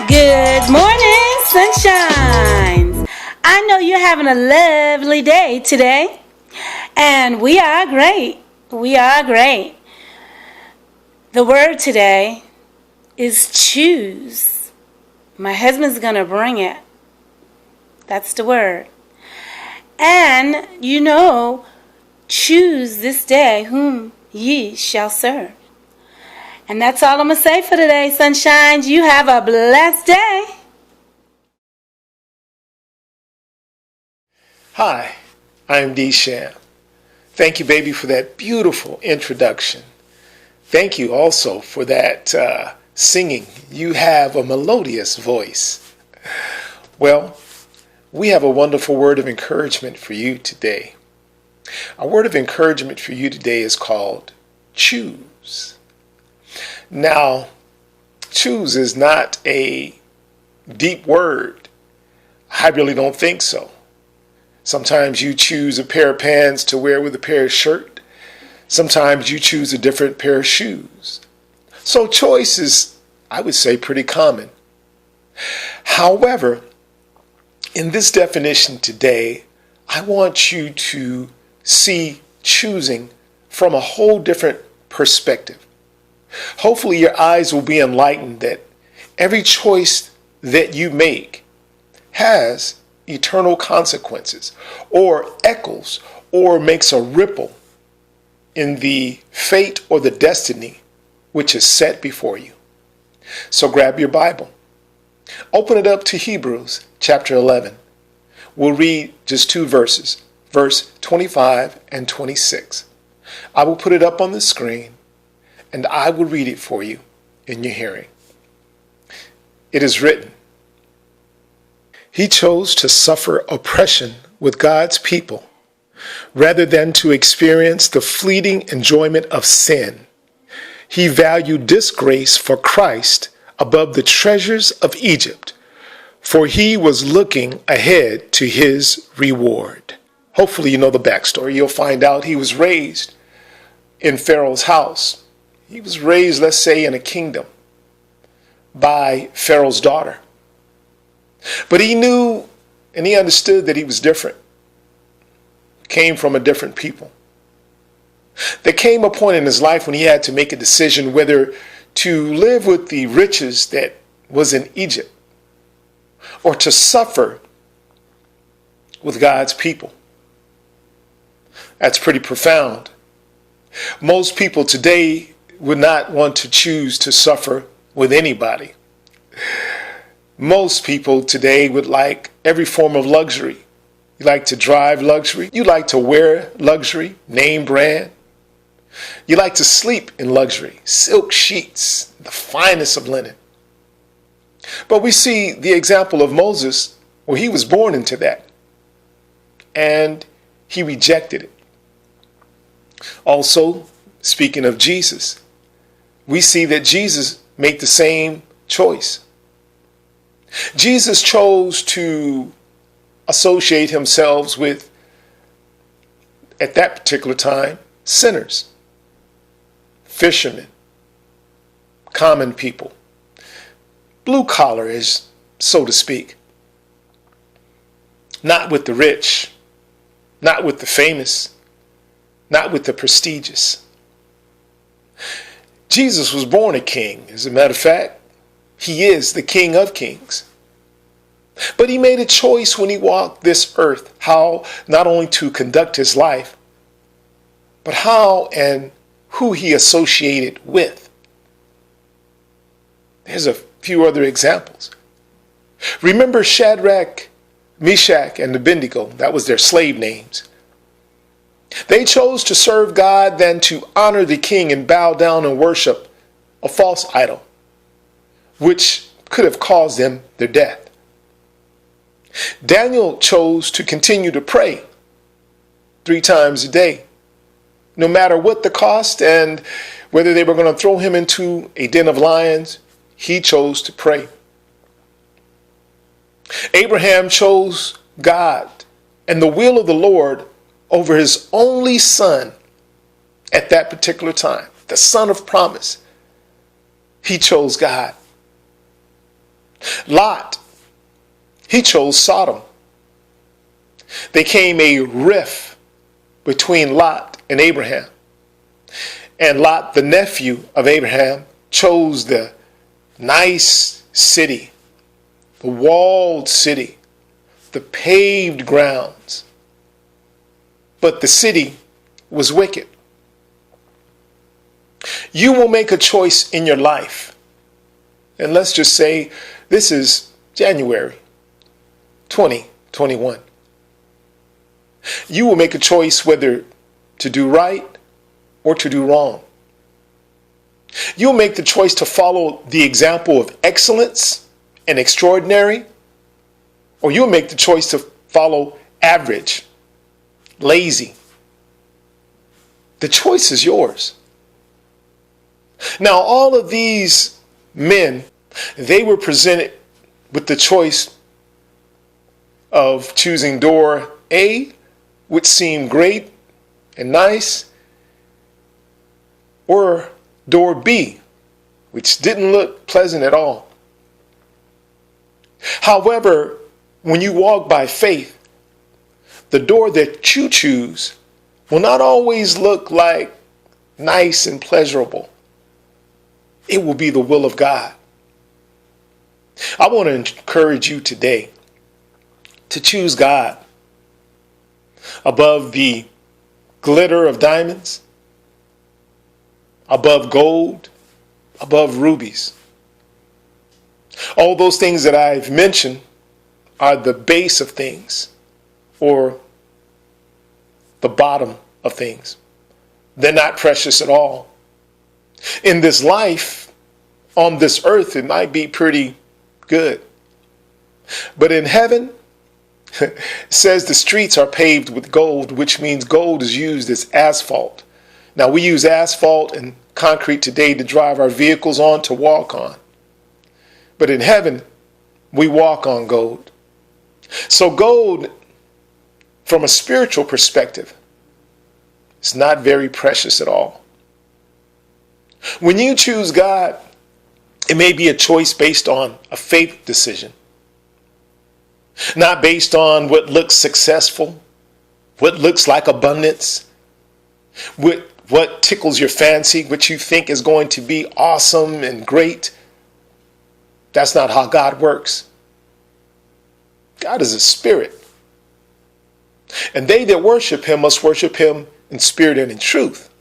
Good morning, sunshines. I know you're having a lovely day today, and we are great. We are great. The word today is choose. My husband's going to bring it. That's the word. And choose this day whom ye shall serve. And that's all I'm going to say for today, sunshines. You have a blessed day. Hi, I'm Dee Sham. Thank you, baby, for that beautiful introduction. Thank you also for that singing. You have a melodious voice. Well, we have a wonderful word of encouragement for you today. Our word of encouragement for you today is called choose. Now, choose is not a deep word. I really don't think so. Sometimes you choose a pair of pants to wear with a pair of shirt. Sometimes you choose a different pair of shoes. So choice is, I would say, pretty common. However, in this definition today, I want you to see choosing from a whole different perspective. Hopefully your eyes will be enlightened that every choice that you make has eternal consequences, or echoes, or makes a ripple in the fate or the destiny which is set before you. So grab your Bible. Open it up to Hebrews chapter 11. We'll read just two verses, verse 25 and 26. I will put it up on the screen, and I will read it for you in your hearing. It is written, "He chose to suffer oppression with God's people rather than to experience the fleeting enjoyment of sin. He valued disgrace for Christ above the treasures of Egypt, for he was looking ahead to his reward." Hopefully you know the backstory. You'll find out he was raised in Pharaoh's house. He was raised, let's say, in a kingdom by Pharaoh's daughter. But he knew and he understood that he was different. Came from a different people. There came a point in his life when he had to make a decision whether to live with the riches that was in Egypt or to suffer with God's people. That's pretty profound. Most people today would not want to choose to suffer with anybody. Most people today would like every form of luxury. You like to drive luxury. You like to wear luxury, name brand. You like to sleep in luxury, silk sheets, the finest of linen. But we see the example of Moses, where he was born into that, and he rejected it. Also, speaking of Jesus, we see that Jesus made the same choice. Jesus chose to associate himself with, at that particular time, sinners, fishermen, common people, blue collar, as so to speak. Not with the rich, not with the famous, not with the prestigious. Jesus was born a king. As a matter of fact, he is the King of Kings. But he made a choice when he walked this earth, how not only to conduct his life, but how and who he associated with. There's a few other examples. Remember Shadrach, Meshach, and Abednego. That was their slave names. They chose to serve God than to honor the king and bow down and worship a false idol, which could have caused them their death. Daniel chose to continue to pray 3 times a day, no matter what the cost and whether they were going to throw him into a den of lions. He chose to pray. Abraham chose God and the will of the Lord over his only son at that particular time, the son of promise. He chose God. Lot, he chose Sodom. There came a rift between Lot and Abraham. And Lot, the nephew of Abraham, chose the nice city, the walled city, the paved grounds. But the city was wicked. You will make a choice in your life. And let's just say this is January 2021. You will make a choice whether to do right or to do wrong. You'll make the choice to follow the example of excellence and extraordinary, or you'll make the choice to follow average, lazy. The choice is yours. Now, all of these men, they were presented with the choice of choosing door A, which seemed great and nice, or door B, which didn't look pleasant at all. However, when you walk by faith, the door that you choose will not always look like nice and pleasurable. It will be the will of God. I want to encourage you today to choose God above the glitter of diamonds, above gold, above rubies. All those things that I've mentioned are the base of things, or the bottom of things. They're not precious at all. In this life, on this earth, it might be pretty good. But in heaven, it says the streets are paved with gold, which means gold is used as asphalt. Now, we use asphalt and concrete today to drive our vehicles on, to walk on. But in heaven, we walk on gold. So gold, from a spiritual perspective, is not very precious at all. When you choose God, it may be a choice based on a faith decision, not based on what looks successful, what looks like abundance, what tickles your fancy, what you think is going to be awesome and great. That's not how God works. God is a spirit. And they that worship him must worship him in spirit and in truth.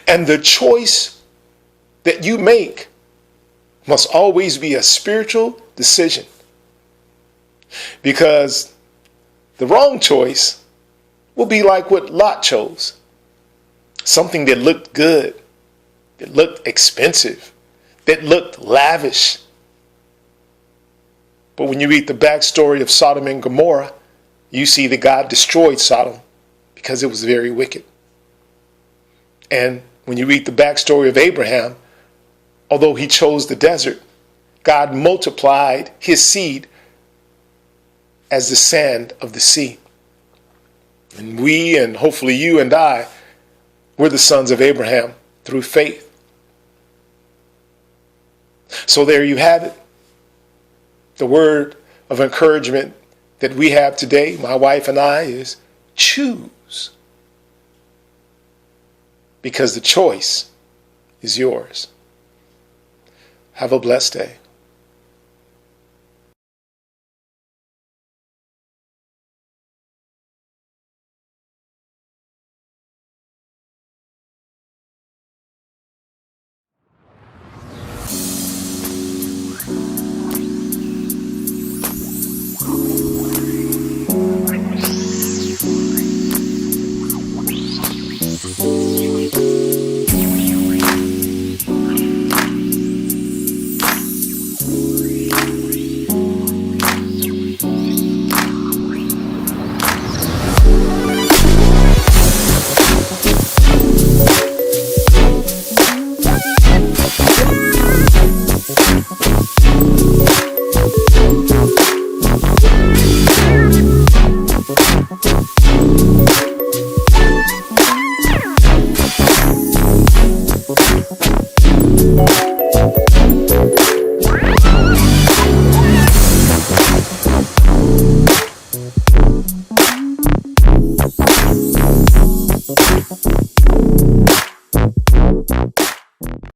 And the choice that you make must always be a spiritual decision. Because the wrong choice will be like what Lot chose. Something that looked good, that looked expensive, that looked lavish. But when you read the backstory of Sodom and Gomorrah, you see that God destroyed Sodom because it was very wicked. And when you read the backstory of Abraham, although he chose the desert, God multiplied his seed as the sand of the sea. And we, and hopefully you and I, we're the sons of Abraham through faith. So there you have it. The word of encouragement that we have today, my wife and I, is choose. Because the choice is yours. Have a blessed day. Thank you.